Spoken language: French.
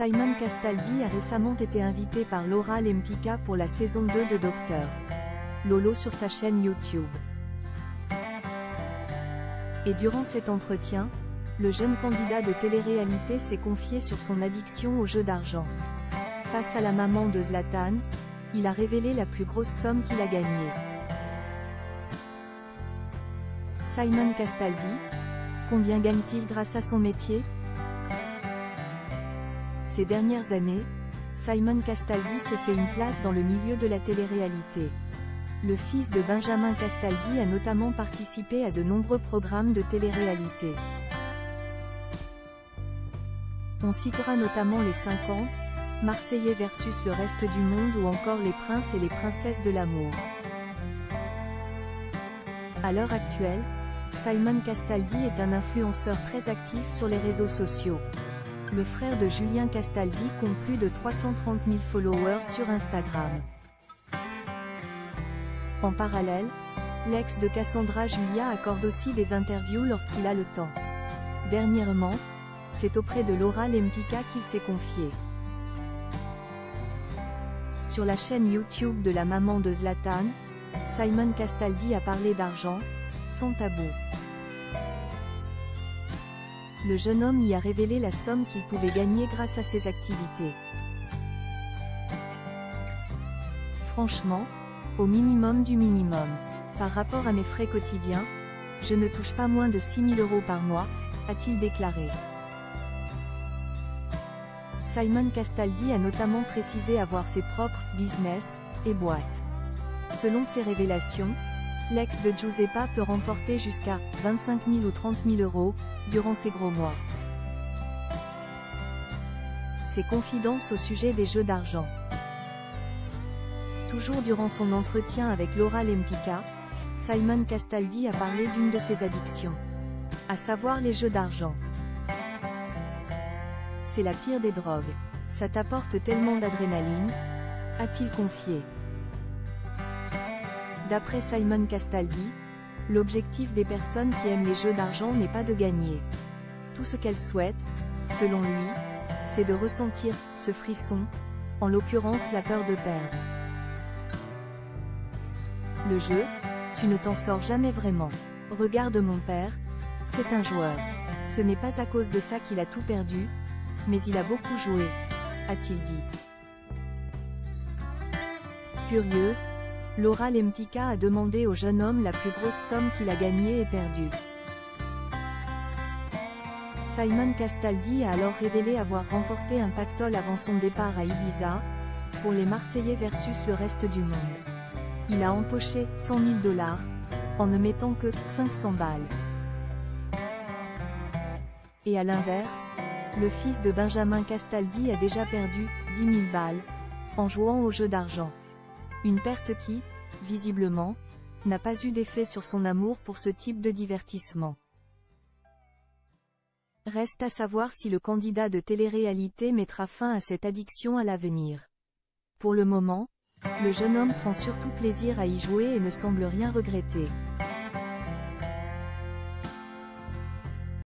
Simon Castaldi a récemment été invité par Laura Lempicka pour la saison 2 de Dr. Lolo sur sa chaîne YouTube. Et durant cet entretien, le jeune candidat de télé-réalité s'est confié sur son addiction aux jeux d'argent. Face à la maman de Zlatan, il a révélé la plus grosse somme qu'il a gagnée. Simon Castaldi, combien gagne-t-il grâce à son métier? Ces dernières années, Simon Castaldi s'est fait une place dans le milieu de la télé-réalité. Le fils de Benjamin Castaldi a notamment participé à de nombreux programmes de télé-réalité. On citera notamment les 50, Marseillais versus le reste du monde ou encore les princes et les princesses de l'amour. À l'heure actuelle, Simon Castaldi est un influenceur très actif sur les réseaux sociaux. Le frère de Julien Castaldi compte plus de 330 000 followers sur Instagram. En parallèle, l'ex de Cassandra Julia accorde aussi des interviews lorsqu'il a le temps. Dernièrement, c'est auprès de Laura Lempicka qu'il s'est confié. Sur la chaîne YouTube de la maman de Zlatan, Simon Castaldi a parlé d'argent, sans tabou. Le jeune homme y a révélé la somme qu'il pouvait gagner grâce à ses activités. Franchement, au minimum du minimum. Par rapport à mes frais quotidiens, je ne touche pas moins de 6 000 € par mois, a-t-il déclaré. Simon Castaldi a notamment précisé avoir ses propres « business » et boîtes. Selon ses révélations, l'ex de Giuseppa peut remporter jusqu'à 25 000 ou 30 000 € durant ses gros mois. Ses confidences au sujet des jeux d'argent. Toujours durant son entretien avec Laura Lempicka, Simon Castaldi a parlé d'une de ses addictions, à savoir les jeux d'argent. C'est la pire des drogues. Ça t'apporte tellement d'adrénaline, a-t-il confié. D'après Simon Castaldi, l'objectif des personnes qui aiment les jeux d'argent n'est pas de gagner. Tout ce qu'elles souhaitent, selon lui, c'est de ressentir ce frisson, en l'occurrence la peur de perdre. Le jeu, tu ne t'en sors jamais vraiment. Regarde mon père, c'est un joueur. Ce n'est pas à cause de ça qu'il a tout perdu, mais il a beaucoup joué, a-t-il dit. Curieuse, Laura Lempicka a demandé au jeune homme la plus grosse somme qu'il a gagnée et perdue. Simon Castaldi a alors révélé avoir remporté un pactole avant son départ à Ibiza, pour les Marseillais versus le reste du monde. Il a empoché 100 000 $, en ne mettant que 500 balles. Et à l'inverse, le fils de Benjamin Castaldi a déjà perdu 10 000 balles, en jouant au jeu d'argent. Une perte qui, visiblement, n'a pas eu d'effet sur son amour pour ce type de divertissement. Reste à savoir si le candidat de télé-réalité mettra fin à cette addiction à l'avenir. Pour le moment, le jeune homme prend surtout plaisir à y jouer et ne semble rien regretter.